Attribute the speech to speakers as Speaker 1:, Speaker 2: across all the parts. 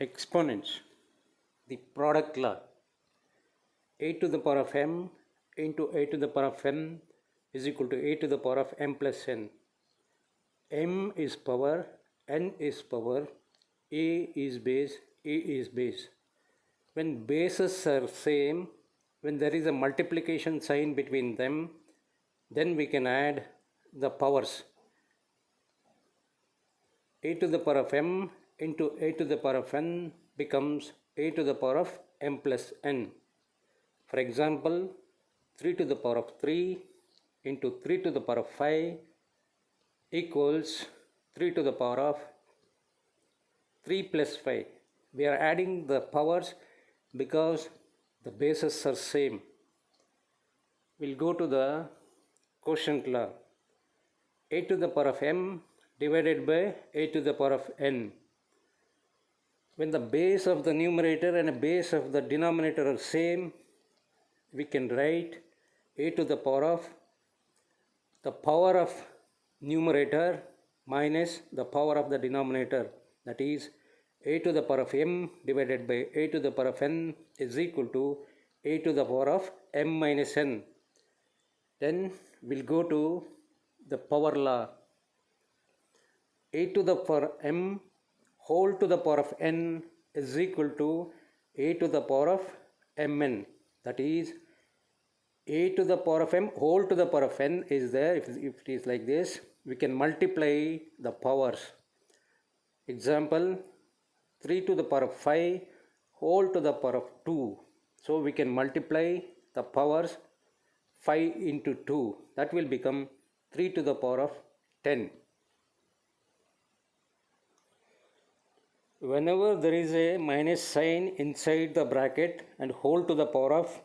Speaker 1: Exponents. The product law. A to the power of m into a to the power of n is equal to a to the power of m plus n. M is power, n is power, a is base, a is base. When bases are same, when there is a multiplication sign between them, then we can add the powers. A to the power of m into a to the power of n becomes a to the power of m plus n. For example, 3 to the power of 3 into 3 to the power of 5 equals 3 to the power of 3 plus 5. We are adding the powers because the bases are same. We'll go to the quotient law. A to the power of m divided by a to the power of n. When the base of the numerator and the base of the denominator are same, we can write a to the power of numerator minus the power of the denominator, that is a to the power of m divided by a to the power of n is equal to a to the power of m minus n. Then we'll go to the power law. A to the power m whole to the power of n is equal to a to the power of mn. That is a to the power of m whole to the power of n is there. If it is like this, we can multiply the powers. Example, 3 to the power of 5 whole to the power of 2. So we can multiply the powers 5 into 2. That will become 3 to the power of 10. Whenever there is a minus sign inside the bracket and whole to the power of,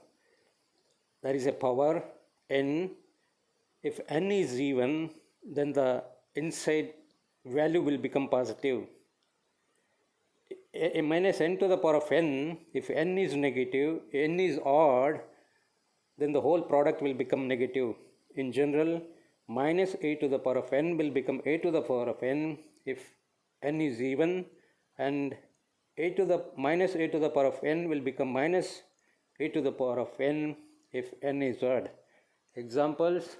Speaker 1: there is a power n. If n is even, then the inside value will become positive. A minus n to the power of n, if n is negative, n is odd, then the whole product will become negative. In general, minus a to the power of n will become a to the power of n if n is even, and minus a to the power of n will become minus a to the power of n if n is odd. Examples,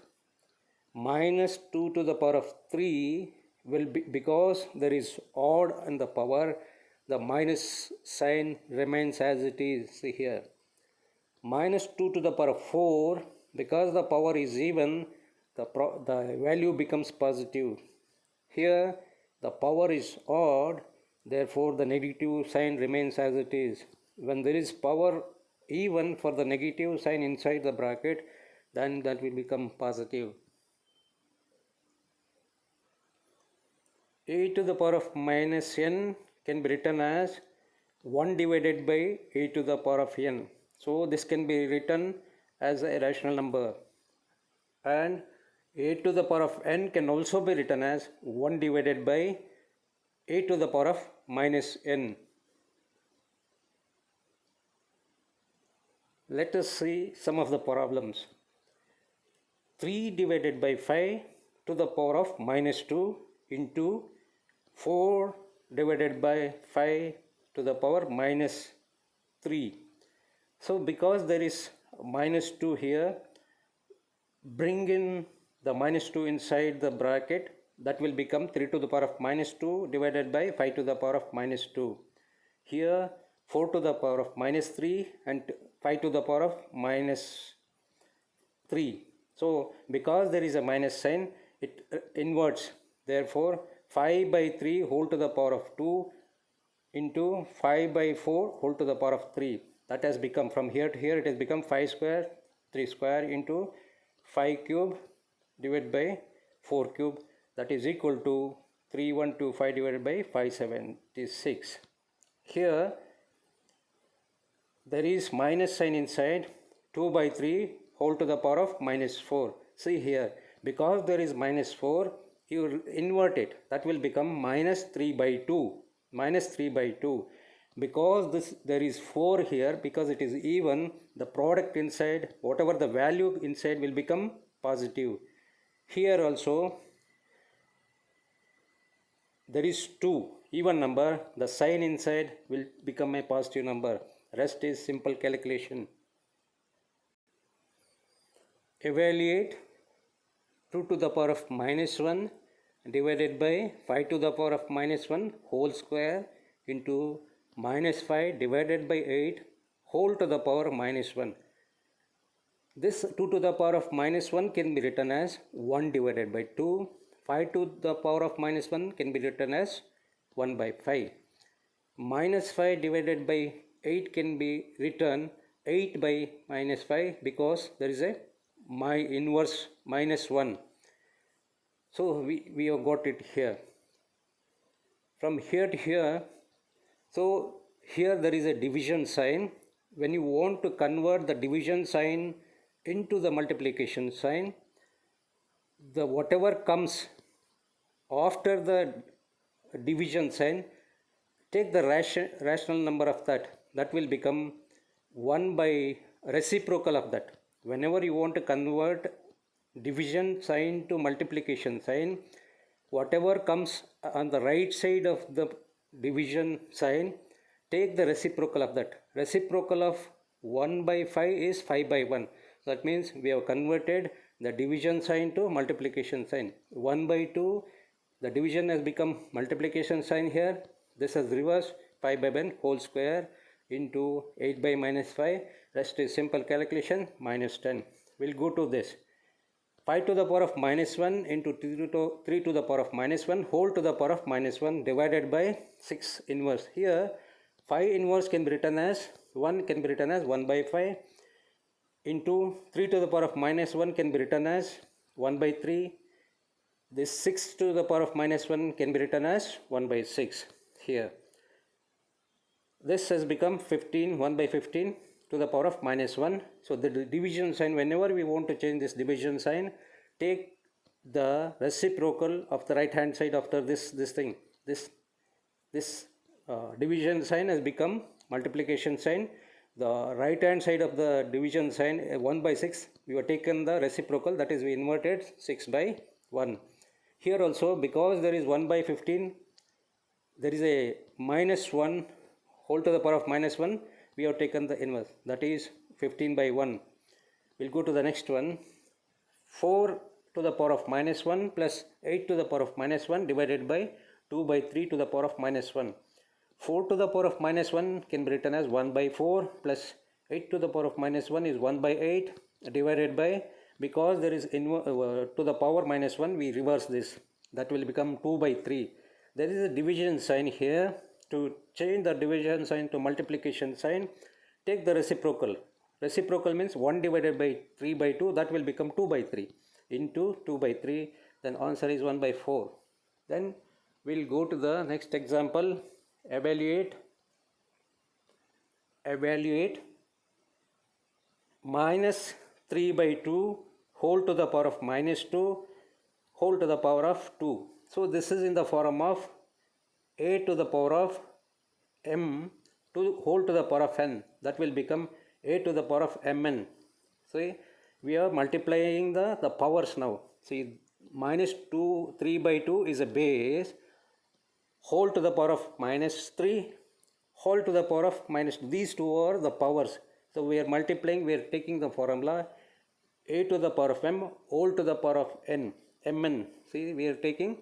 Speaker 1: minus 2 to the power of 3 will be, because there is odd in the power, the minus sign remains as it is. See here, minus 2 to the power of 4, because the power is even, the value becomes positive. Here the power is odd, therefore the negative sign remains as it is. When there is power even for the negative sign inside the bracket, then that will become positive. A to the power of minus n can be written as 1 divided by a to the power of n. So this can be written as a rational number, and a to the power of n can also be written as 1 divided by a to the power of minus n. Let us see some of the problems. 3 divided by 5 to the power of minus 2 into 4 divided by 5 to the power minus 3. So because there is minus 2 here, bring in the minus 2 inside the bracket. That will become 3 to the power of minus 2 divided by 5 to the power of minus 2. Here 4 to the power of minus 3 and 5 to the power of minus 3. So because there is a minus sign, it inverts. Therefore 5 by 3 whole to the power of 2 into 5 by 4 whole to the power of 3. That has become, from here to here, it has become 5 square, 3 square into 5 cube divided by 4 cube. That is equal to 3125 divided by 576. Here there is minus sign inside. 2 by 3 whole to the power of minus 4. See here, because there is minus 4, you invert it. That will become minus 3 by 2. Minus 3 by 2. Because there is 4 here, because it is even, the product inside, whatever the value inside, will become positive. Here also there is 2, even number, the sign inside will become a positive number. Rest is simple calculation. Evaluate 2 to the power of minus 1 divided by 5 to the power of minus 1 whole square into minus 5 divided by 8 whole to the power of minus 1. This 2 to the power of minus 1 can be written as 1 divided by 2. 5 to the power of minus 1 can be written as 1 by 5. Minus 5 divided by 8 can be written 8 by minus 5 because there is a inverse minus 1. So we have got it here. From here to here, so here there is a division sign. When you want to convert the division sign into the multiplication sign, the whatever comes after the division sign, take the rational number of that will become 1 by reciprocal of that. Whenever you want to convert division sign to multiplication sign, whatever comes on the right side of the division sign, take the reciprocal of that. Reciprocal of 1 by 5 is 5 by 1. That means we have converted the division sign to multiplication sign. 1 by 2, the division has become multiplication sign here. This is reversed, 5 by 1 whole square into 8 by minus 5. Rest is simple calculation, minus 10. We'll go to this. 5 to the power of minus 1 into 3 to the power of minus 1 whole to the power of minus 1 divided by 6 inverse. Here 5 inverse can be written as 1 can be written as 1 by 5 into 3 to the power of minus 1 can be written as 1 by 3. This 6 to the power of minus 1 can be written as 1 by 6 here. This has become 15, 1 by 15 to the power of minus 1. So the division sign, whenever we want to change this division sign, take the reciprocal of the right hand side after this thing. This division sign has become multiplication sign. The right hand side of the division sign 1 by 6, we have taken the reciprocal, that is we inverted 6 by 1. Here also, because there is 1 by 15, there is a minus 1 whole to the power of minus 1, we have taken the inverse, that is 15 by 1. We'll go to the next one. 4 to the power of minus 1 plus 8 to the power of minus 1 divided by 2 by 3 to the power of minus 1. 4 to the power of minus 1 can be written as 1 by 4 plus 8 to the power of minus 1 is 1 by 8 divided by, because there is to the power minus 1, we reverse this, that will become 2 by 3. There is a division sign here. To change the division sign to multiplication sign, take the reciprocal. Reciprocal means 1 divided by 3 by 2, that will become 2 by 3 into 2 by 3, then answer is 1 by 4. Then we'll go to the next example. Evaluate minus 3 by 2 whole to the power of minus 2 whole to the power of 2. So this is in the form of a to the power of m to whole to the power of n, that will become a to the power of mn. See, we are multiplying the powers now. See, minus 3 by 2 is a base, whole to the power of minus 3 whole to the power of minus 2. These two are the powers. So we are multiplying, we are taking the formula a to the power of m whole to the power of n, mn. See, we are taking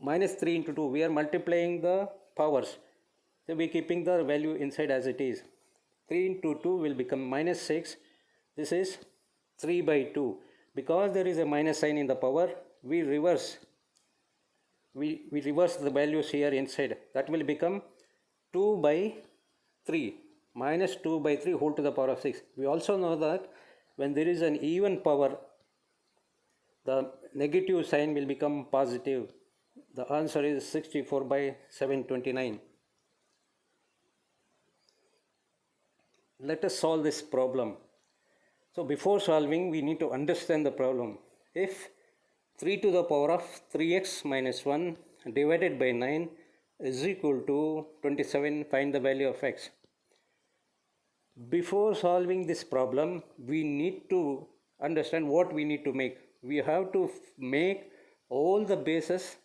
Speaker 1: minus 3 into 2, we are multiplying the powers. So we are keeping the value inside as it is. 3 into 2 will become minus 6. This is 3 by 2. Because there is a minus sign in the power, we reverse the values here inside. That will become 2 by 3. Minus 2 by 3 whole to the power of 6. We also know that when there is an even power, the negative sign will become positive. The answer is 64 by 729. Let us solve this problem. So before solving, we need to understand the problem. If 3 to the power of 3x minus 1 divided by 9 is equal to 27, find the value of x. Before solving this problem, we need to understand what we need to make. We have to make all the bases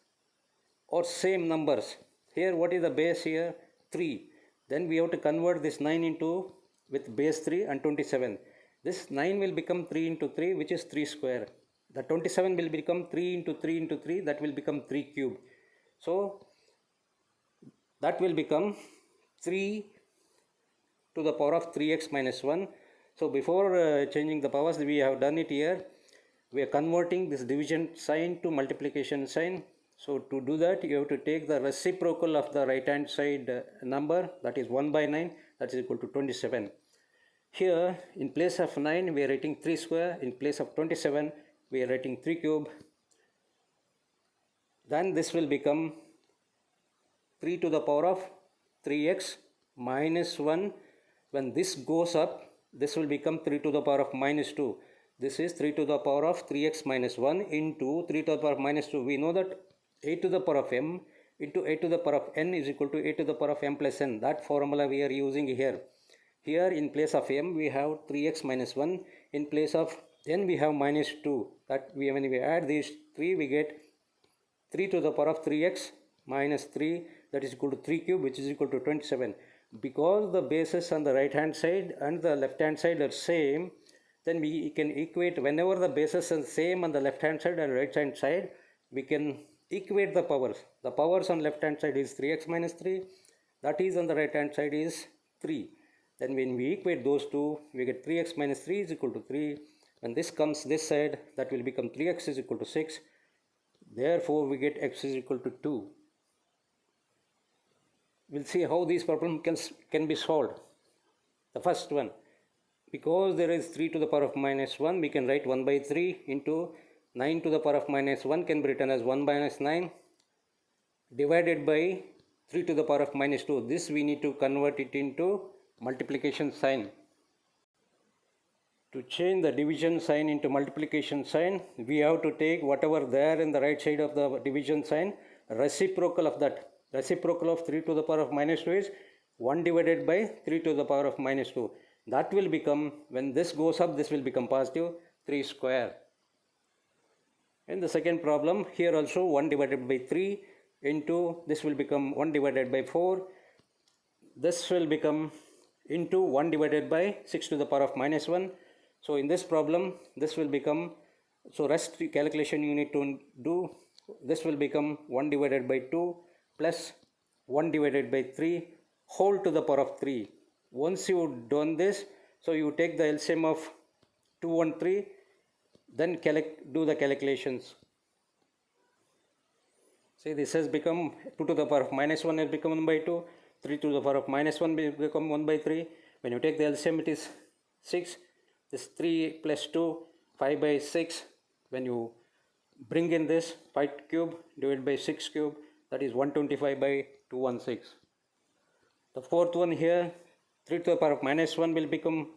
Speaker 1: or same numbers. Here what is the base here? 3. Then we have to convert this 9 into with base 3 and 27. This 9 will become 3 into 3, which is 3 square. The 27 will become 3 into 3 into 3, that will become 3 cube. So that will become 3 to the power of 3x minus 1. So before changing the powers, we have done it here. We are converting this division sign to multiplication sign. So to do that, you have to take the reciprocal of the right hand side number, that is 1 by 9, that is equal to 27. Here in place of 9 we are writing 3 square, in place of 27 we are writing 3 cube. Then this will become 3 to the power of 3x minus 1. When this goes up, this will become 3 to the power of minus 2. This is 3 to the power of 3x minus 1 into 3 to the power of minus 2. We know that 8 to the power of m into 8 to the power of n is equal to 8 to the power of m plus n. That formula we are using here. Here in place of m we have 3x minus 1. In place of n we have minus 2. That when we add these 3, we get 3 to the power of 3x minus 3, that is equal to 3 cube, which is equal to 27. Because the bases on the right hand side and the left hand side are same, then we can equate whenever the bases are same on the left hand side and right hand side, we can equate the powers. The powers on left hand side is 3x minus 3, that is on the right hand side is 3. Then when we equate those two, we get 3x minus 3 is equal to 3. When this comes this side, that will become 3x is equal to 6. Therefore we get x is equal to 2. We'll see how these problems can be solved. The first one, because there is 3 to the power of minus 1, we can write 1 by 3 into 9 to the power of minus 1 can be written as 1 minus 9 divided by 3 to the power of minus 2. This we need to convert it into multiplication sign. To change the division sign into multiplication sign, we have to take whatever there in the right side of the division sign, reciprocal of that. Reciprocal of 3 to the power of minus 2 is 1 divided by 3 to the power of minus 2. That will become, when this goes up, this will become positive 3 square. In the second problem, here also 1 divided by 3 into, this will become 1 divided by 4. This will become into 1 divided by 6 to the power of minus 1. So in this problem, this will become, so rest calculation you need to do. This will become 1 divided by 2 plus 1 divided by 3 whole to the power of 3. Once you done this, so you take the LCM of 2 and 3, then do the calculations. See, this has become 2 to the power of minus 1 has become 1 by 2, 3 to the power of minus 1 will become 1 by 3. When you take the LCM, it is 6. This 3 plus 2, 5 by 6. When you bring in this 5 cube divided by 6 cube, that is 125 by 216. The fourth one here, 3 to the power of minus 1 will become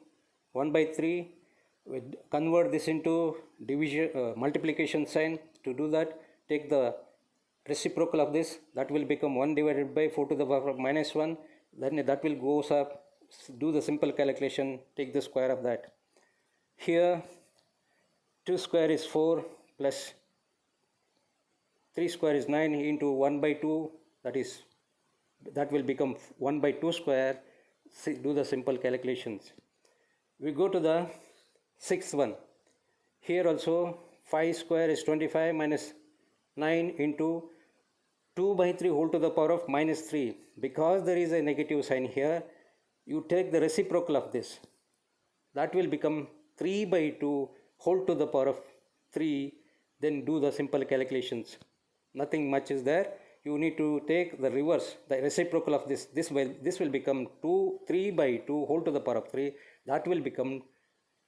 Speaker 1: 1 by 3. We convert this into division multiplication sign. To do that, take the reciprocal of this, that will become 1 divided by 4 to the power of minus 1. Then that will goes up. Do the simple calculation, take the square of that. Here 2 square is 4 plus 3 square is 9 into 1 by 2, that will become 1 by 2 square. Do the simple calculations. We go to the sixth one. Here also 5 square is 25 minus 9 into 2 by 3 whole to the power of minus 3. Because there is a negative sign here, you take the reciprocal of this. That will become 3 by 2 whole to the power of 3. Then do the simple calculations. Nothing much is there. You need to take the reverse, the reciprocal of this. This will become 3 by 2 whole to the power of 3. That will become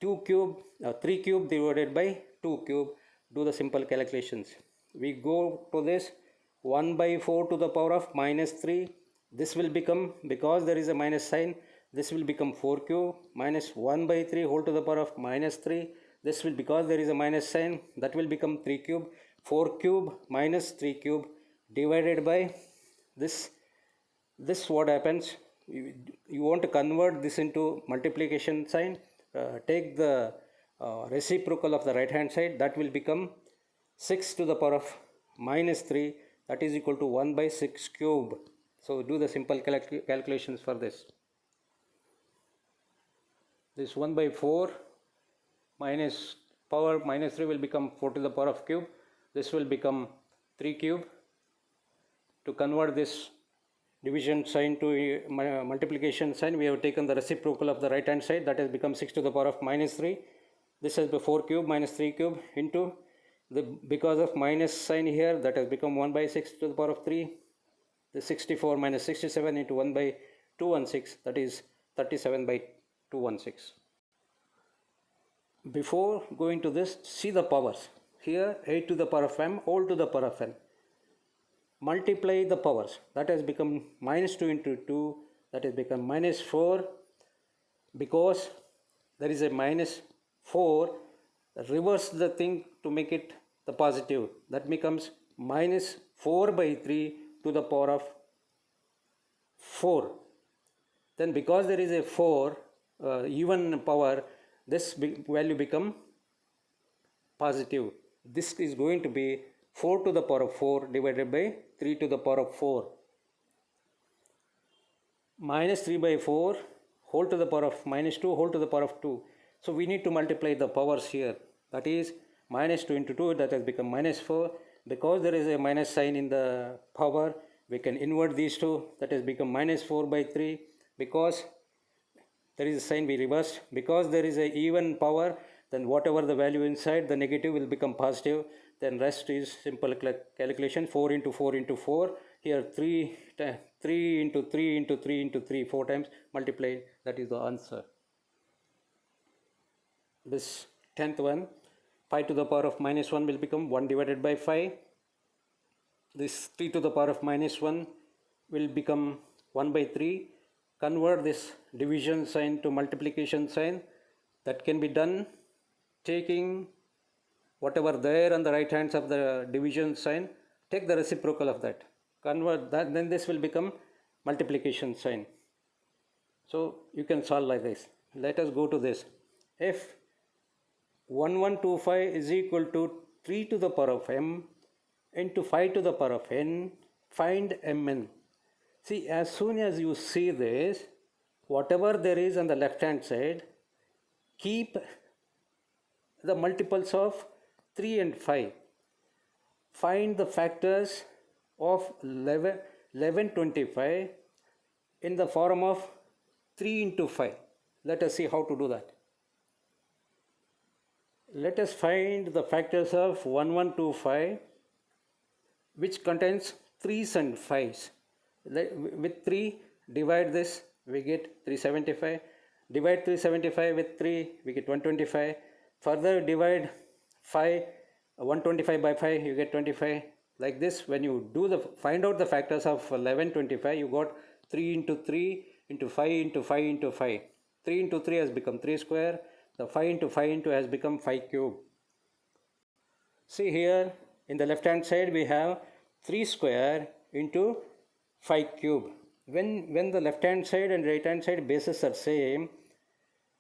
Speaker 1: 3 cube divided by 2 cube. Do the simple calculations. We go to this 1 by 4 to the power of minus 3. This will become, because there is a minus sign, this will become 4 cube minus 1 by 3 whole to the power of minus 3. This will, because there is a minus sign, that will become 3 cube. 4 cube minus 3 cube divided by this. This what happens, you want to convert this into multiplication sign. Take the reciprocal of the right hand side, that will become 6 to the power of minus 3, that is equal to 1 by 6 cube. So do the simple calculations for this. This 1 by 4 minus power minus 3 will become 4 to the power of cube. This will become 3 cube. To convert this division sign to multiplication sign, we have taken the reciprocal of the right hand side, that has become 6 to the power of minus 3. This has been 4 cube minus 3 cube into the, because of minus sign here, that has become 1 by 6 to the power of 3. The 64 minus 67 into 1 by 216, that is 37 by 216. Before going to this, see the powers. Here 8 to the power of m all to the power of n. Multiply the powers. That has become minus 2 into 2, that has become minus 4. Because there is a minus 4, reverse the thing to make it the positive. That becomes minus 4 by 3 to the power of 4. Then because there is a 4 even power, this value become positive. This is going to be 4 to the power of 4 divided by 3 to the power of 4. Minus 3 by 4 whole to the power of minus 2 whole to the power of 2. So we need to multiply the powers here. That is minus 2 into 2, that has become minus 4. Because there is a minus sign in the power, we can invert these two, that has become minus 4 by 3. Because there is a sign, we reversed. Because there is a even power, then whatever the value inside, the negative will become positive. Then rest is simple calculation, 4 into 4 into 4. Here 3 into 3 into 3 into 3, 4 times multiply, that is the answer. This 10th one, 5 to the power of minus 1 will become 1 divided by 5. This 3 to the power of minus 1 will become 1 by 3. Convert this division sign to multiplication sign. That can be done taking whatever there on the right hands of the division sign, take the reciprocal of that, convert that, then this will become multiplication sign. So you can solve like this. Let us go to this. If 1125 is equal to 3 to the power of m into 5 to the power of n, find mn. See, as soon as you see this, whatever there is on the left hand side, keep the multiples of 3 and 5. Find the factors of 1125 in the form of 3 into 5. Let us see how to do that. Let us find the factors of 1125 which contains 3's and 5's. With 3, divide this, we get 375. Divide 375 with 3, we get 125. Further divide 125 by 5, you get 25. Like this, when you do find out the factors of 1125, you got 3 into 3 into 5 into 5 into 5. 3 into 3 has become 3 square. The 5 into 5 into has become 5 cube. See here, in the left hand side we have 3 square into 5 cube. When the left hand side and right hand side bases are same,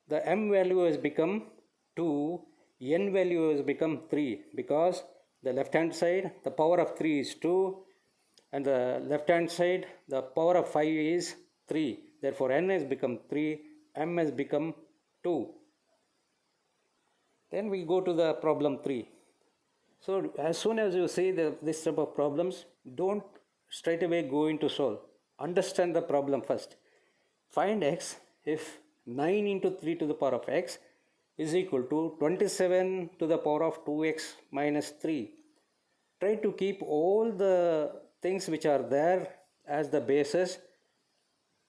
Speaker 1: the m value has become 2, n value has become 3, because the left hand side the power of 3 is 2 and the left hand side the power of 5 is 3. Therefore n has become 3, m has become 2. Then we go to the problem 3. So as soon as you see this type of problems, don't straight away go into solve. Understand the problem first. Find x if 9 into 3 to the power of x is equal to 27 to the power of 2x minus 3. Try to keep all the things which are there as the bases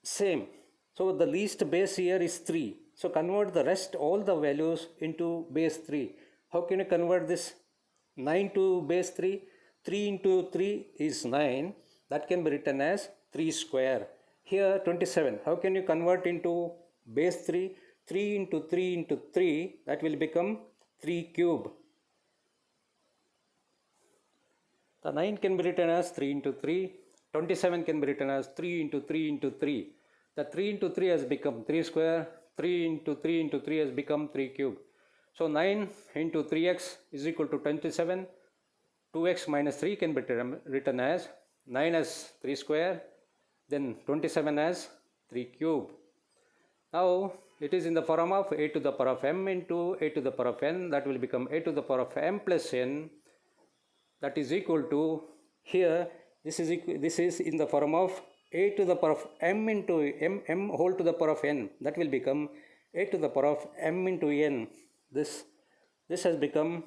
Speaker 1: same. So the least base here is 3. So convert the rest, all the values into base 3. How can you convert this 9 to base 3? 3 into 3 is 9. That can be written as 3 square. Here 27. How can you convert into base 3? 3 into 3 into 3, that will become 3 cube. The 9 can be written as 3 into 3. 27 can be written as 3 into 3 into 3. The 3 into 3 has become 3 square. 3 into 3 into 3 has become 3 cube. So 9 into 3x is equal to 27. 2x minus 3 can be written as 9 as 3 square. then 27 as 3 cube. Now it is in the form of a to the power of m into a to the power of n, that will become a to the power of m plus n, that is equal to, here this is in the form of a to the power of m into m whole to the power of n, that will become a to the power of m into n. This has become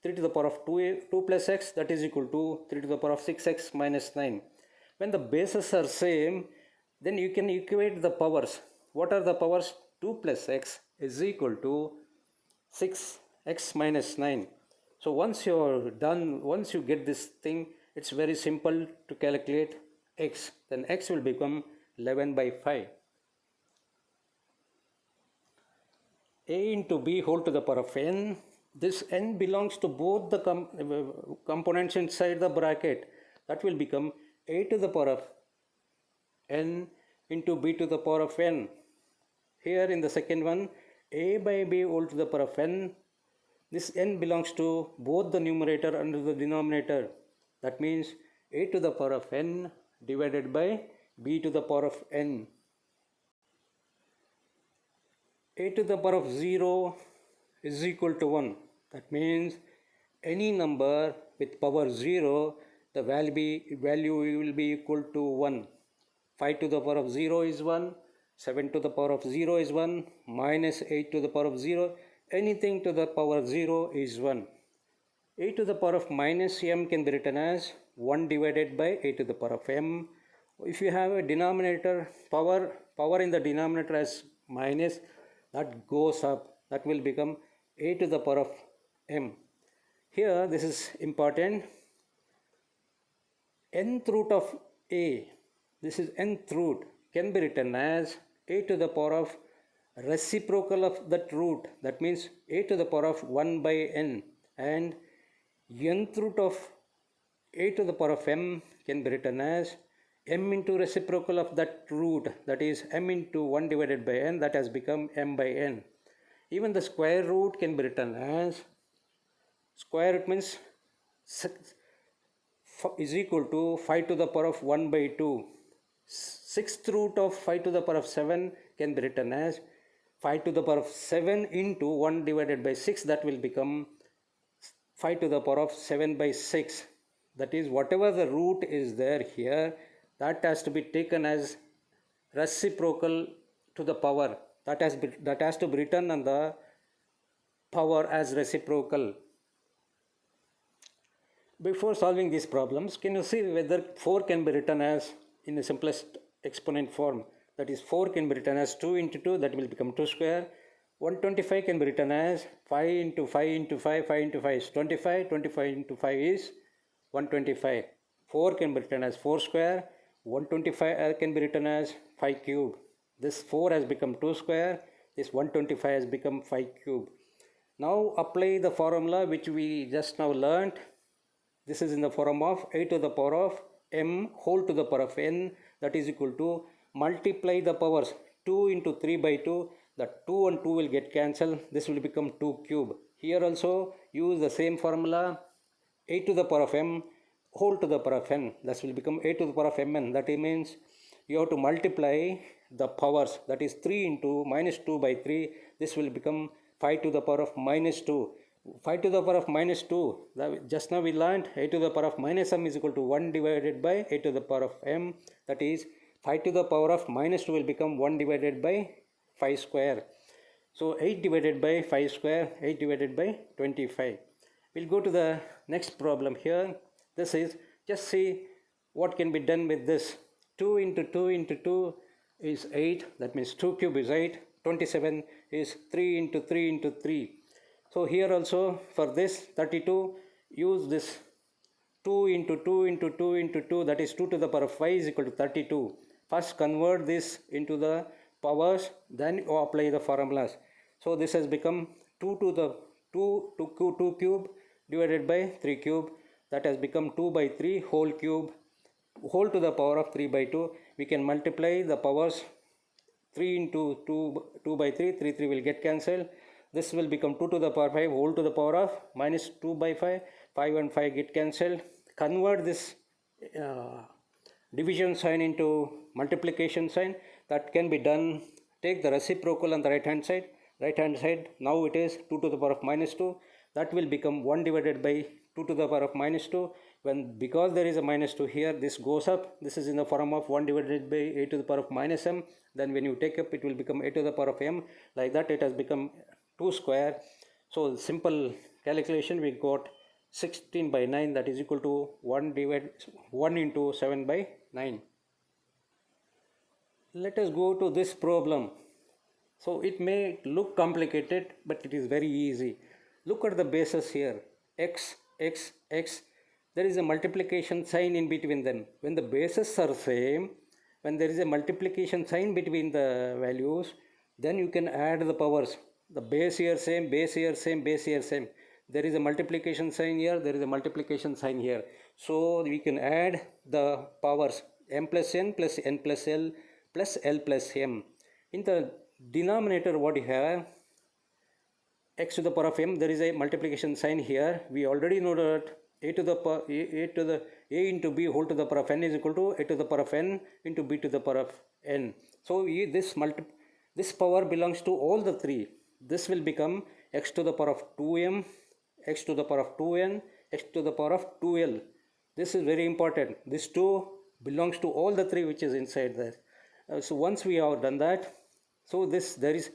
Speaker 1: 3 to the power of 2 plus x, that is equal to 3 to the power of 6x minus 9. When the bases are same, then you can equate the powers. What are the powers? 2 plus x is equal to 6x minus 9. So once you are done, once you get this thing, it's very simple to calculate x. Then x will become 11 by 5. A into b whole to the power of n. This n belongs to both the components inside the bracket. That will become a to the power of n into b to the power of n. Here in the second one, a by b whole to the power of n. This n belongs to both the numerator and the denominator. That means a to the power of n divided by b to the power of n. A to the power of 0 is equal to 1. That means any number with power 0, the value will be equal to 1. 5 to the power of 0 is 1, 7 to the power of 0 is 1, minus 8 to the power of 0, anything to the power 0 is 1. A to the power of minus m can be written as 1 divided by a to the power of m. If you have a denominator, power in the denominator as minus, that goes up, that will become a to the power of m. Here this is important. Nth root of a, this is nth root, can be written as a to the power of reciprocal of that root, that means a to the power of 1 by n, and nth root of a to the power of m can be written as m into reciprocal of that root, that is m into 1 divided by n, that has become m by n. Even the square root can be written as, square root means is equal to 5 to the power of 1 by 2. Sixth root of 5 to the power of 7 can be written as 5 to the power of 7 into 1 divided by 6, that will become 5 to the power of 7 by 6. That is, whatever the root is there here, that has to be taken as reciprocal to the power. That has to be written on the power as reciprocal. Before solving these problems, can you see whether 4 can be written as in the simplest exponent form? That is, 4 can be written as 2 into 2, that will become 2 square. 125 can be written as 5 into 5 into 5, 5 into 5 is 25, 25 into 5 is 125. 4 can be written as 4 square, 125 can be written as 5 cube. This 4 has become 2 square, this 125 has become 5 cube. Now apply the formula which we just now learnt. This is in the form of a to the power of m whole to the power of n, that is equal to, multiply the powers, 2 into 3 by 2, the 2 and 2 will get cancelled, this will become 2 cube. Here also use the same formula, a to the power of m whole to the power of n, that will become a to the power of mn. That means you have to multiply the powers, that is 3 into minus 2 by 3, this will become 5 to the power of minus 2. 5 to the power of minus 2, just now we learned a to the power of minus m is equal to 1 divided by a to the power of m, that is 5 to the power of minus 2 will become 1 divided by 5 square. So 8 divided by 5 square, 8 divided by 25. We'll go to the next problem here. This is, just see what can be done with this. 2 into 2 into 2 is 8, that means 2 cube is 8. 27 is 3 into 3 into 3. So here also for this 32, use this 2 into 2 into 2 into 2, that is 2 to the power of 5 is equal to 32. First convert this into the powers, then you apply the formulas. So this has become 2 to the 2 cube divided by 3 cube, that has become 2 by 3 whole cube, whole to the power of 3 by 2. We can multiply the powers, 3 into 2 by 3, 3 will get cancelled. This will become 2 to the power 5 whole to the power of minus 2 by 5, 5 and 5 get cancelled. Convert this division sign into multiplication sign. That can be done. Take the reciprocal on the right hand side. Now it is 2 to the power of minus 2. That will become 1 divided by 2 to the power of minus 2. Because there is a minus 2 here, this goes up. This is in the form of 1 divided by a to the power of minus m. Then when you take up, it will become a to the power of m. Like that, it has become 2 square. So simple calculation, we got 16 by 9, that is equal to 1 into 7 by 9. Let us go to this problem. So it may look complicated, but it is very easy. Look at the bases here, x, x, x. There is a multiplication sign in between them. When the bases are same, when there is a multiplication sign between the values, then you can add the powers. The base here same, base here same, base here same. There is a multiplication sign here, there is a multiplication sign here. So we can add the powers m plus n plus n plus l plus l plus m. In the denominator, what you have, x to the power of m, there is a multiplication sign here. We already know that a into b whole to the power of n is equal to a to the power of n into b to the power of n. So this power belongs to all the three. This will become x to the power of 2m, x to the power of 2n, x to the power of 2l. This is very important. This 2 belongs to all the three which is inside there. So once we have done that, so there is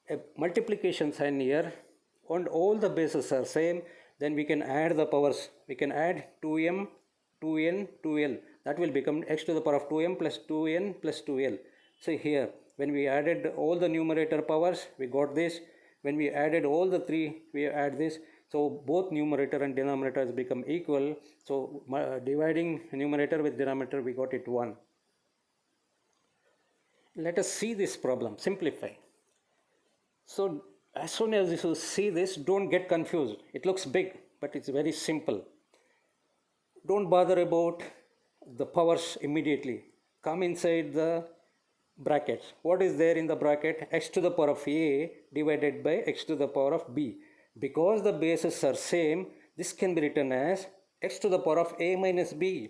Speaker 1: a multiplication sign here and all the bases are same, then we can add the powers. We can add 2m, 2n, 2l. That will become x to the power of 2m plus 2n plus 2l. So here, when we added all the numerator powers, we got this. When we added all the three, we add this. So both numerator and denominator has become equal. So dividing numerator with denominator, we got it 1. Let us see this problem, simplify. So as soon as you see this, don't get confused. It looks big, but it's very simple. Don't bother about the powers immediately. Come inside the brackets. What is there in the bracket? X to the power of a divided by x to the power of b. Because the bases are same, this can be written as x to the power of a minus b.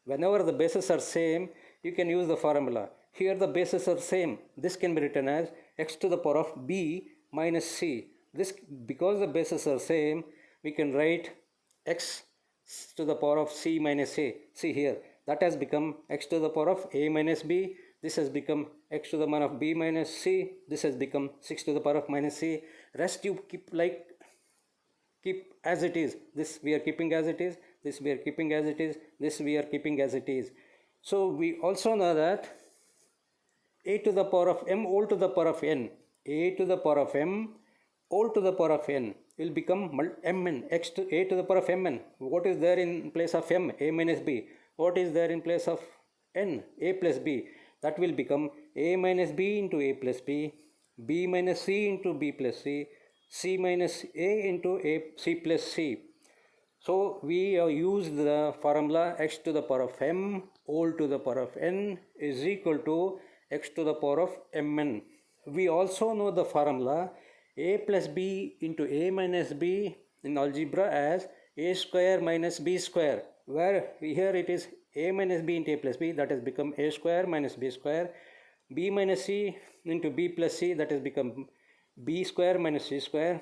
Speaker 1: Whenever the bases are same, you can use the formula. Here the bases are same. This can be written as x to the power of b minus c. This, because the bases are same, we can write x to the power of c minus a. See here, that has become x to the power of a minus b. This has become x to the power of b minus c. This has become 6 to the power of minus c. Rest you keep as it is. This we are keeping as it is. This we are keeping as it is. This we are keeping as it is. So we also know that a to the power of m all to the power of n. A to the power of m all to the power of n will become mn, x to a to the power of mn. What is there in place of m? A minus b. What is there in place of n? A plus b. That will become a minus b into a plus b, b minus c into b plus c, c minus a into a c plus c. So we have used the formula x to the power of m all to the power of n is equal to x to the power of mn. We also know the formula a plus b into a minus b in algebra as a square minus b square, where here it is a minus b into a plus b, that has become a square minus b square, b minus c into b plus c, that has become b square minus c square.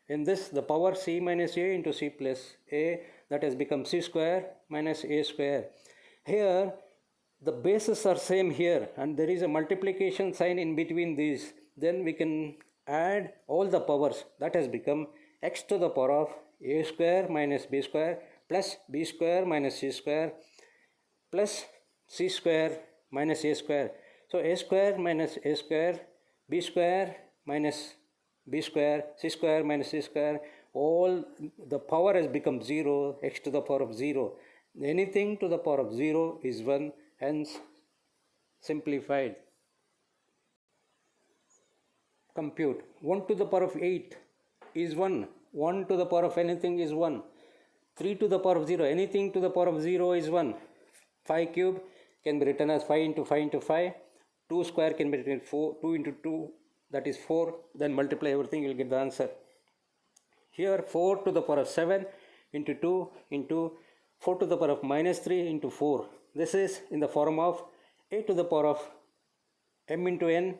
Speaker 1: In this, the power c minus a into c plus a, that has become c square minus a square. Here the bases are same here and there is a multiplication sign in between these. Then we can add all the powers. That has become x to the power of a square minus b square plus b square minus c square plus c square minus a square. So a square minus a square, b square minus b square, c square minus c square, all the power has become 0, x to the power of 0. Anything to the power of 0 is 1, hence simplified. Compute. 1 to the power of 8 is 1. 1 to the power of anything is 1. 3 to the power of 0, anything to the power of 0 is 1. 5 cube can be written as 5 into 5 into 5. 2 square can be written 2 into 2, that is 4. Then multiply everything, you will get the answer. Here 4 to the power of 7 into 2 into 4 to the power of minus 3 into 4. this is in the form of a to the power of m into n,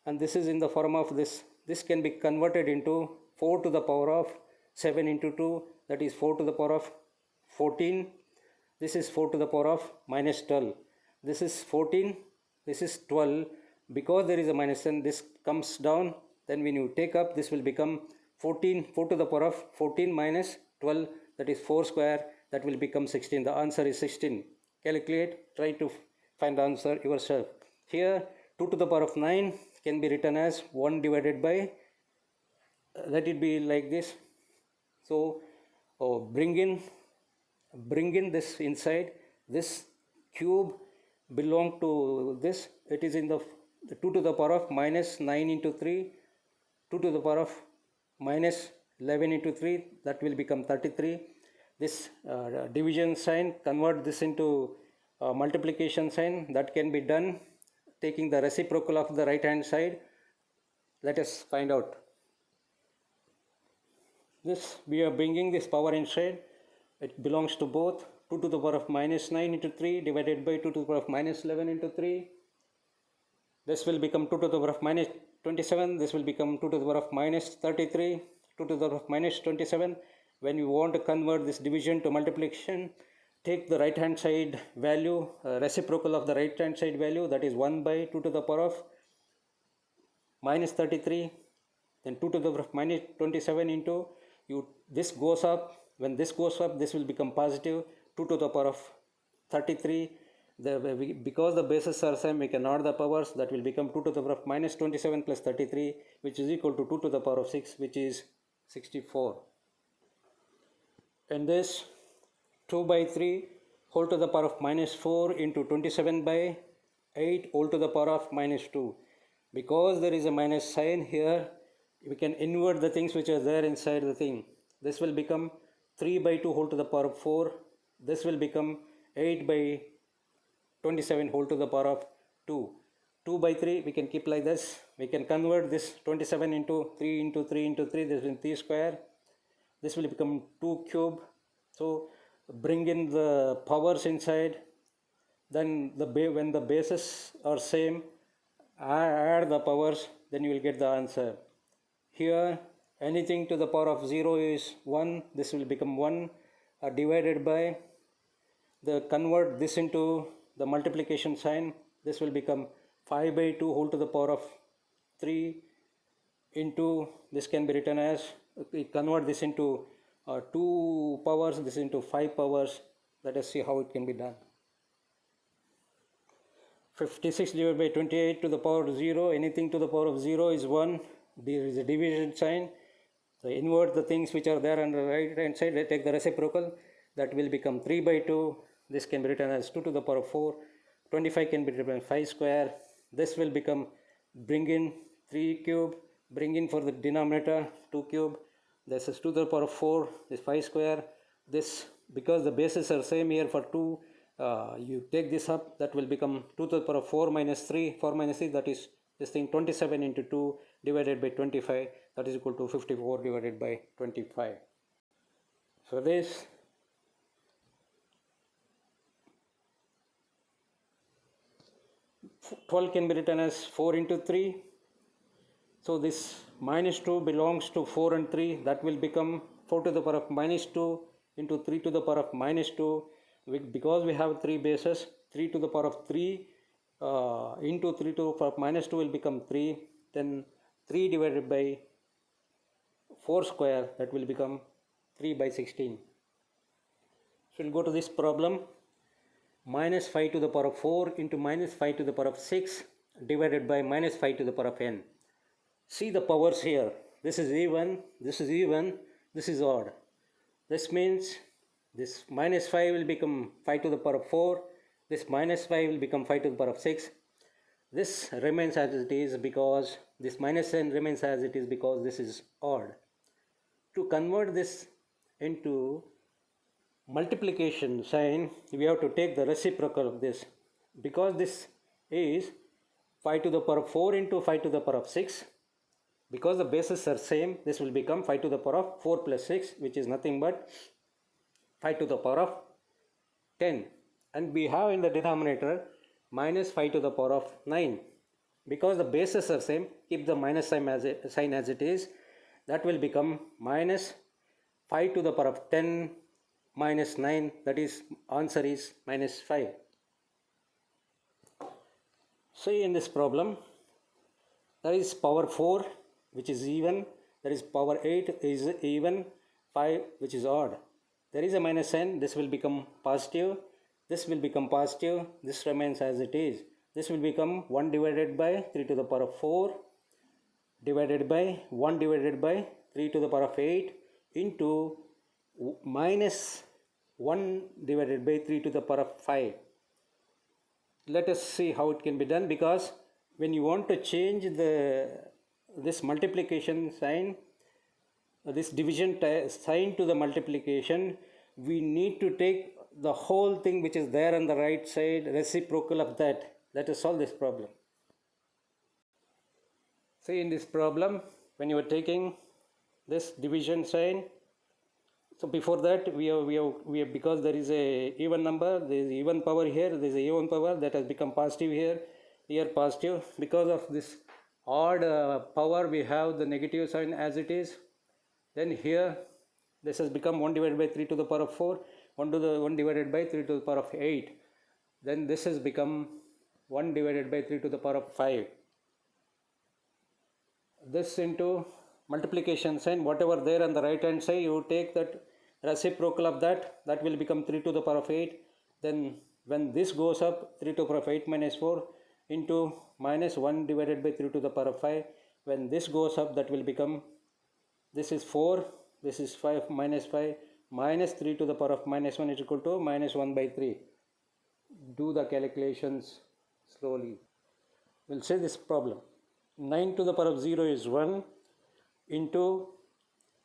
Speaker 1: and this is in the form of this. This can be converted into 4 to the power of 7 into 2, that is 4 to the power of 14. This is 4 to the power of minus 12. This is 14, this is 12. Because there is a minus n, this comes down. Then when you take up, this will become 14, 4 to the power of 14 minus 12, that is 4 square, that will become 16. The answer is 16. Calculate, try to find the answer yourself. Here 2 to the power of 9 can be written as 1 divided by, let it be like this. So bring in this inside. This cube belong to this. It is in the 2 to the power of minus 9 into 3, 2 to the power of minus 11 into 3, that will become 33. This division sign, convert this into multiplication sign. That can be done taking the reciprocal of the right hand side. Let us find out. This, we are bringing this power inside. It belongs to both. 2 to the power of minus 9 into 3 divided by 2 to the power of minus 11 into 3. This will become 2 to the power of minus 27. This will become 2 to the power of minus 33. 2 to the power of minus 27. When you want to convert this division to multiplication, take the right hand side value, reciprocal of the right hand side value, that is 1 by 2 to the power of minus 33. Then 2 to the power of minus 27 into, this goes up. When this goes up, this will become positive 2 to the power of 33. Because the bases are same, we can add the powers. That will become 2 to the power of minus 27 plus 33, which is equal to 2 to the power of 6, which is 64. And this 2 by 3 whole to the power of minus 4 into 27 by 8 whole to the power of minus 2. Because there is a minus sign here, we can invert the things which are there inside the thing. This will become 3 by 2 whole to the power of 4. This will become 8 by 27 whole to the power of 2. 2 by 3 we can keep like this. We can convert this 27 into 3 into 3 into 3. This is 3 square. This will become 2 cube. So bring in the powers inside. Then when the bases are same, add the powers, then you will get the answer. Here anything to the power of 0 is 1. This will become 1 divided by, convert this into the multiplication sign. This will become 5 by 2 whole to the power of 3 into, this can be written as, we convert this into 2 powers, this into 5 powers. Let us see how it can be done. 56 divided by 28 to the power of 0. Anything to the power of 0 is 1. There is a division sign. So invert the things which are there on the right hand side. Take the reciprocal. That will become 3 by 2. This can be written as 2 to the power of 4. 25 can be written as 5 square. This will become, bring in 3 cube. Bring in for the denominator 2 cube. This is 2 to the power of 4. This 5 square. This, because the bases are same here for 2. You take this up, that will become 2 to the power of 4 minus 3. 4 minus 3, that is this thing, 27 into 2 divided by 25, that is equal to 54 divided by 25. So this, $12 can be written as 4 into 3. So this minus 2 belongs to 4 and 3. That will become 4 to the power of minus 2 into 3 to the power of minus 2. Because we have 3 bases, 3 to the power of 3 into 3 to the power of minus 2 will become 3. Then 3 divided by 4 square, that will become 3 by 16. So we'll go to this problem. Minus 5 to the power of 4 into minus 5 to the power of 6 divided by minus 5 to the power of n. See the powers here. This is even, this is even, this is odd. This means this minus 5 will become 5 to the power of 4. This minus 5 will become 5 to the power of 6. This remains as it is because this minus n remains as it is because this is odd. To convert this into multiplication sign, we have to take the reciprocal of this. Because this is 5 to the power of 4 into 5 to the power of 6. Because the bases are same, this will become 5 to the power of 4 plus 6, which is nothing but 5 to the power of 10. and we have in the denominator minus 5 to the power of 9. Because the bases are same, keep the minus sign as it is. That will become minus 5 to the power of 10 minus 9, that is answer is minus 5. See, in this problem there is power 4 which is even, there is power 8 is even, 5 which is odd. There is a minus sign, this will become positive, this will become positive, this remains as it is. This will become 1 divided by 3 to the power of 4 divided by 1 divided by 3 to the power of 8 into minus 1 divided by 3 to the power of 5. Let us see how it can be done, because when you want to change this multiplication sign, this division sign to the multiplication, we need to take the whole thing which is there on the right side, reciprocal of that. Let us solve this problem. See, in this problem, when you are taking this division sign, so before that we have because there is a even number, there is even power here, there is a even power that has become positive here positive. Because of this odd power, we have the negative sign as it is. Then here this has become 1 divided by 3 to the power of 4, 1 divided by 3 to the power of 8. Then this has become 1 divided by 3 to the power of 5. This into multiplication sign, whatever there on the right hand side, you take that reciprocal of that, that will become 3 to the power of 8. Then when this goes up, 3 to the power of 8 minus 4 into minus 1 divided by 3 to the power of 5. When this goes up, that will become, this is 4, this is 5 minus 5, minus 3 to the power of minus 1 is equal to minus 1 by 3. Do the calculations slowly. We'll say this problem. 9 to the power of 0 is 1 into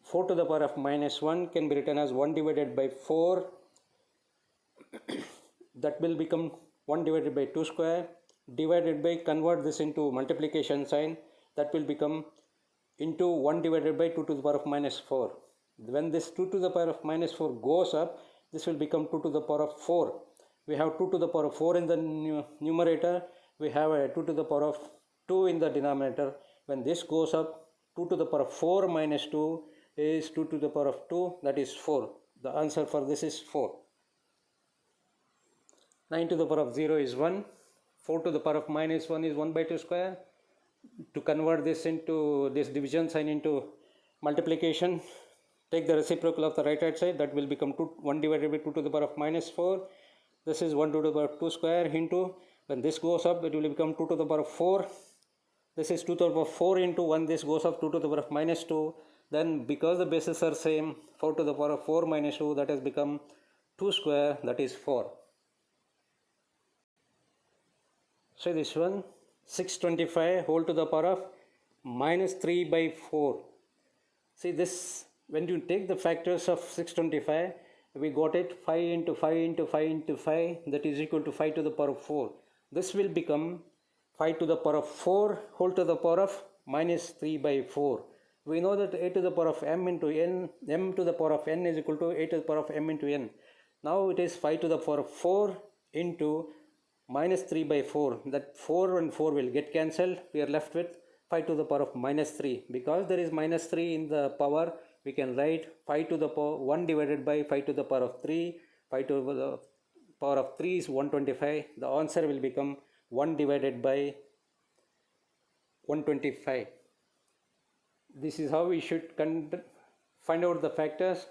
Speaker 1: 4 to the power of minus 1 can be written as 1 divided by 4. That will become 1 divided by 2 square, divided by, convert this into multiplication sign, that will become into 1 divided by 2 to the power of minus 4. When this 2 to the power of minus 4 goes up, this will become 2 to the power of 4. We have 2 to the power of 4 in the numerator, we have a 2 to the power of 2 in the denominator. When this goes up, 2 to the power of 4 minus 2 is 2 to the power of 2, that is 4. The answer for this is 4. 9 to the power of 0 is 1. 4 to the power of minus 1 is 1 by 2 square. To convert this into this division sign into multiplication, take the reciprocal of the right hand side, that will become 1 divided by 2 to the power of minus 4. This is 1 to the power of 2 square into, when this goes up, it will become 2 to the power of 4. This is 2 to the power of 4 into 1, this goes up 2 to the power of minus 2. Then because the bases are same, 4 to the power of 4 minus 2, that has become 2 square, that is 4. So this one, 625 whole to the power of minus 3 by 4. See this, when you take the factors of 625, we got it 5 into 5 into 5 into 5, that is equal to 5 to the power of 4. This will become 5 to the power of 4 whole to the power of minus 3 by 4. We know that a to the power of m into n, m to the power of n is equal to a to the power of m into n. Now it is 5 to the power of 4 into minus 3 by 4. That 4 and 4 will get cancelled. We are left with 5 to the power of minus 3. Because there is minus 3 in the power, we can write 5 to the power 1 divided by 5 to the power of 3. 5 to the power of 3 is 125. The answer will become 1 divided by 125. This is how we should find out the factors.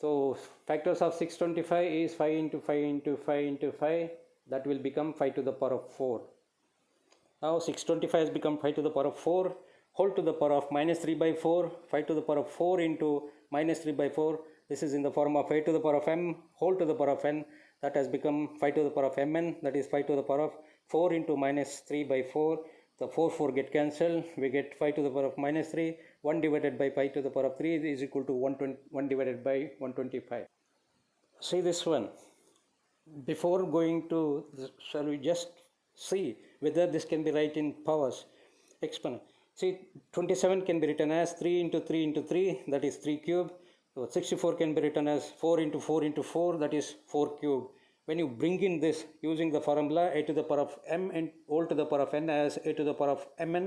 Speaker 1: So factors of 625 is 5 into 5 into 5 into 5. That will become 5 to the power of 4. Now 625 has become 5 to the power of 4 whole to the power of minus 3 by 4. 5 to the power of 4 into minus 3 by 4. This is in the form of 5 to the power of m whole to the power of n. That has become 5 to the power of mn. That is 5 to the power of 4 into minus 3 by 4. The 4 get cancelled. We get 5 to the power of minus 3. 1 divided by 5 to the power of 3 is equal to 1 divided by 125. See this one. Before going to, shall we just see whether this can be written in powers, exponent. See, 27 can be written as 3 into 3 into 3, that is 3 cube. So 64 can be written as 4 into 4 into 4, that is 4 cube. when you bring in this using the formula a to the power of m and whole to the power of n as a to the power of mn,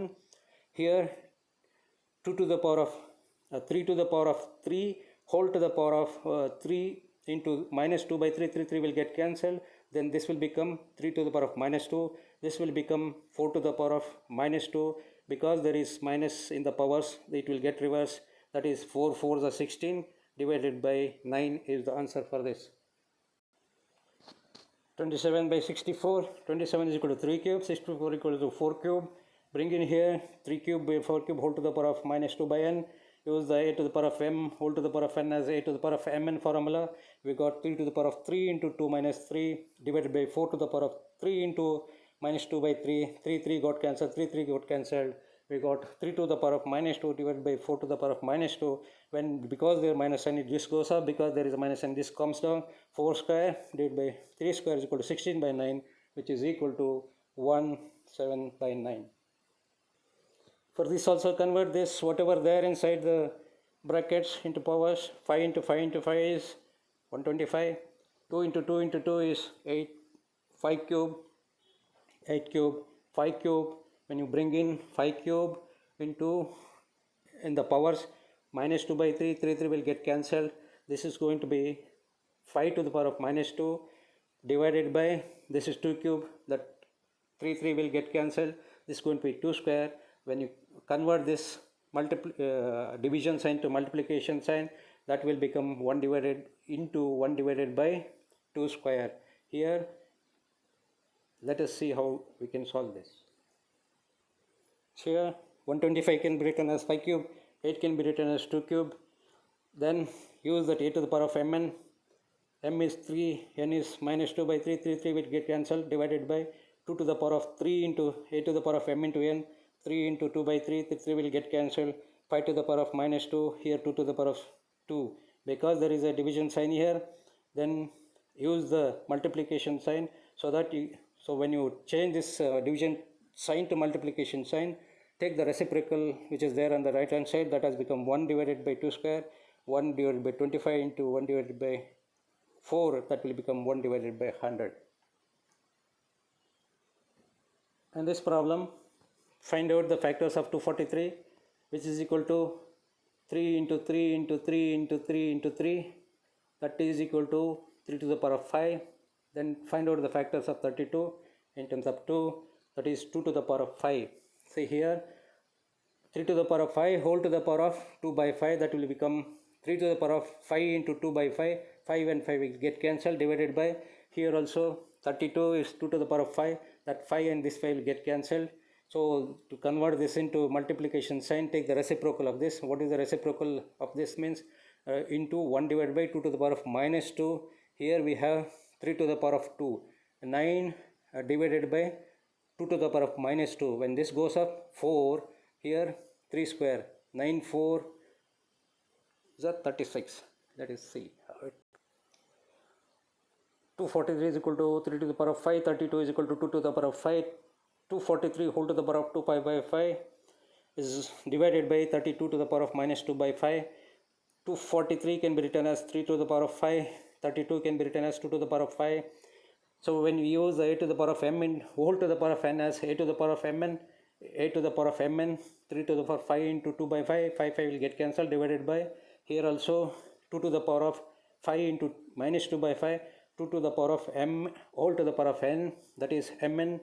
Speaker 1: here 2 to the power of 3 to the power of 3 whole to the power of 3 into minus 2 by 3, 3 will get cancelled. Then this will become 3 to the power of minus 2. This will become 4 to the power of minus 2. Because there is minus in the powers, it will get reversed. That is 4 4s are 16 divided by 9 is the answer for this. 27 by 64. 27 is equal to 3 cube. 64 equal to 4 cube. Bring in here 3 cube by 4 cube whole to the power of minus 2 by n. Use the a to the power of m whole to the power of n as a to the power of mn formula. We got 3 to the power of 3 into 2 minus 3 divided by 4 to the power of 3 into minus 2 by 3. 3 got cancelled. 3 got cancelled. We got 3 to the power of minus 2 divided by 4 to the power of minus 2. Because there is minus sign, this goes up. Because there is a minus sign, this comes down. 4 square divided by 3 square is equal to 16 by 9, which is equal to 17 by 9. For this also convert this whatever there inside the brackets into powers. 5 into 5 into 5 is 125. 2 into 2 into 2 is 8. 5 cube, 8 cube, 5 cube. When you bring in 5 cube into in the powers, minus 2 by 3, 3 will get cancelled. This is going to be 5 to the power of minus 2 divided by, this is 2 cube, that 3 will get cancelled. This is going to be 2 square. When you convert this division sign to multiplication sign, that will become 1 divided into 1 divided by 2 square. Here, let us see how we can solve this. Here, 125 can be written as 5 cube, 8 can be written as 2 cube. Then use that a to the power of mn. M is 3, n is minus 2 by 3, 3 will get cancelled, divided by 2 to the power of 3 into a to the power of m into n. 3 into 2 by 3, 3 will get cancelled. 5 to the power of minus 2, here 2 to the power of 2. Because there is a division sign here, then use the multiplication sign so that so when you change this division sign to multiplication sign, take the reciprocal which is there on the right hand side, that has become 1 divided by 2 square, 1 divided by 25 into 1 divided by 4, that will become 1 divided by 100. And this problem, find out the factors of 243, which is equal to 3 into 3 into 3 into 3 into 3, that is equal to 3 to the power of 5. Then find out the factors of 32 in terms of 2, that is 2 to the power of 5. See here, 3 to the power of 5 whole to the power of 2 by 5, that will become 3 to the power of 5 into 2 by 5. 5 and 5 will get cancelled, divided by, here also 32 is 2 to the power of 5, that 5 and this 5 will get cancelled. So to convert this into multiplication sign, take the reciprocal of this. What is the reciprocal of this means? Into 1 divided by 2 to the power of minus 2. Here we have 3 to the power of 2. 9 divided by 2 to the power of minus 2. When this goes up, 4. Here 3 square. 9 4 is 36. That is C. 243 is equal to 3 to the power of 5. 32 is equal to 2 to the power of 5. 243 whole to the power of 2 pi by 5 is divided by 32 to the power of minus 2 by 5. 243 can be written as 3 to the power of 5. 32 can be written as 2 to the power of 5. So when we use a to the power of m in whole to the power of n as a to the power of mn, a to the power of mn, 3 to the power of 5 into 2 by 5, 5 will get cancelled, divided by, here also 2 to the power of 5 into minus 2 by 5, 2 to the power of m whole to the power of n, that is mn.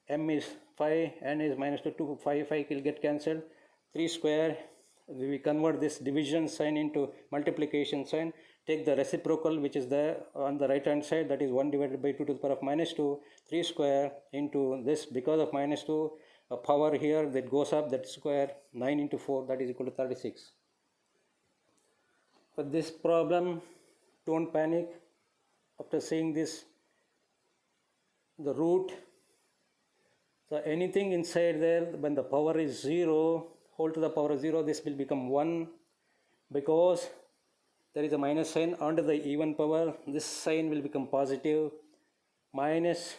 Speaker 1: M is 5, n is minus 2, 5 will get cancelled, 3 square. We convert this division sign into multiplication sign, take the reciprocal which is there on the right hand side, that is 1 divided by 2 to the power of minus 2, 3 square into this, because of minus 2, a power here that goes up, that square, 9 into 4, that is equal to 36. For this problem, don't panic. After seeing this, the root, so anything inside there, when the power is 0, whole to the power of 0, this will become 1, because there is a minus sign under the even power. This sign will become positive. Minus,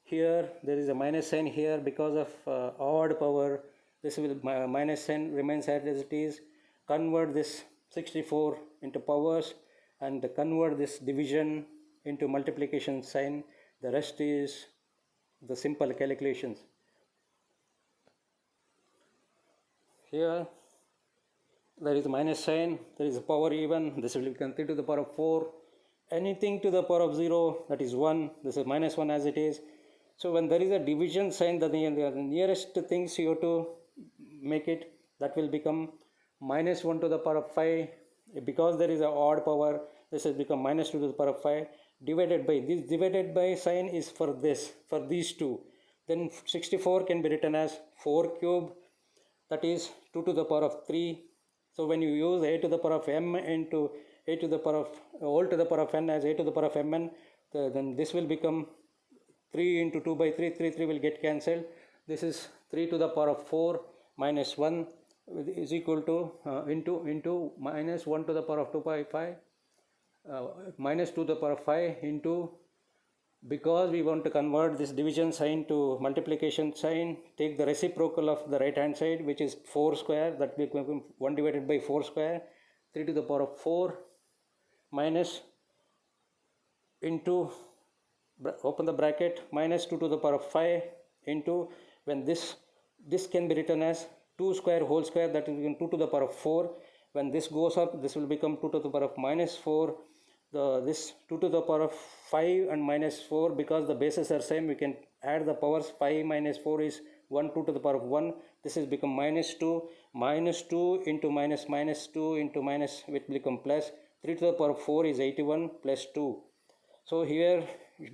Speaker 1: here there is a minus sign here because of odd power. This will minus sign remains as it is. Convert this 64 into powers and convert this division into multiplication sign. The rest is the simple calculations. Here there is a minus sign, there is a power even, this will become 3 to the power of 4. Anything to the power of 0, that is 1, this is minus 1 as it is. So when there is a division sign, the nearest things you have to make it, that will become minus 1 to the power of 5. Because there is an odd power, this has become minus 2 to the power of 5 divided by this. Divided by sign is for this, for these two. Then 64 can be written as 4 cube, that is 2 to the power of 3. So when you use a to the power of m into a to the power of all to the power of n as a to the power of mn, then this will become 3 into 2 by 3, 3 will get cancelled. This is 3 to the power of 4 minus 1 is equal to into minus 1 to the power of 2 by 5 minus 2 to the power of 5 into, because we want to convert this division sign to multiplication sign, take the reciprocal of the right hand side, which is 4 square, that will become 1 divided by 4 square, 3 to the power of 4 minus into, open the bracket, minus 2 to the power of 5 into, when this can be written as 2 square whole square, that will become 2 to the power of 4. When this goes up, this will become 2 to the power of minus 4. This 2 to the power of 5 and minus 4, because the bases are same, we can add the powers. 5 minus 4 is 1, 2 to the power of 1. This has become minus 2. Minus 2 into minus 2 into minus, which will become plus. 3 to the power of 4 is 81 plus 2. So here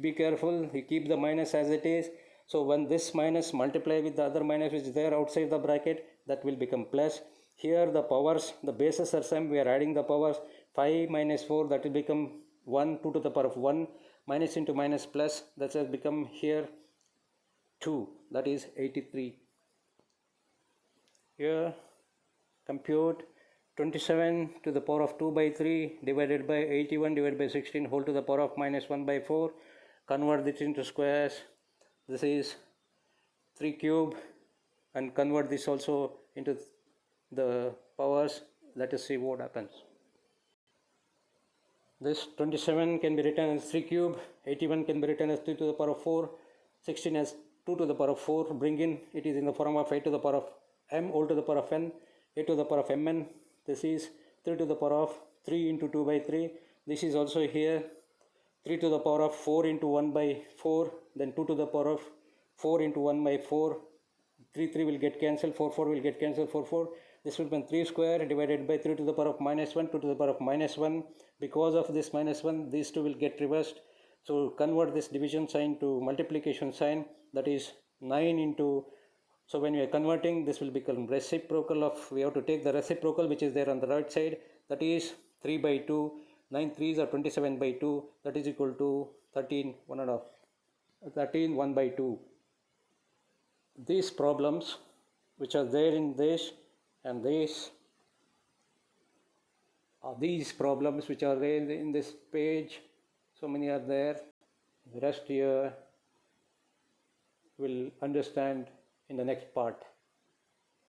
Speaker 1: be careful, you keep the minus as it is. So when this minus multiply with the other minus which is there outside the bracket, that will become plus. Here the powers, the bases are same, we are adding the powers. 5 minus 4, that will become 1, 2 to the power of 1, minus into minus plus, that has become here 2, that is 83. Here compute 27 to the power of 2 by 3 divided by 81 divided by 16 whole to the power of minus 1 by 4. Convert this into squares. This is 3 cube, and convert this also into the powers. Let us see what happens. This 27 can be written as 3 cube, 81 can be written as 3 to the power of 4, 16 as 2 to the power of 4. Bring in, it is in the form of a to the power of m all to the power of n, a to the power of mn. This is 3 to the power of 3 into 2 by 3. This is also here 3 to the power of 4 into 1 by 4, then 2 to the power of 4 into 1 by 4. 3 will get cancelled, 4 will get cancelled, 4. This will be 3 square divided by 3 to the power of minus 1, 2 to the power of minus 1. Because of this minus 1, these two will get reversed. So convert this division sign to multiplication sign, that is 9 into, so when we are converting, this will become reciprocal of, we have to take the reciprocal which is there on the right side, that is 3 by 2. 9 3s are 27 by 2, that is equal to 13, 1 by 2. These problems which are there in this and this are these problems which are there in this page. So many are there. The rest here will understand in the next part.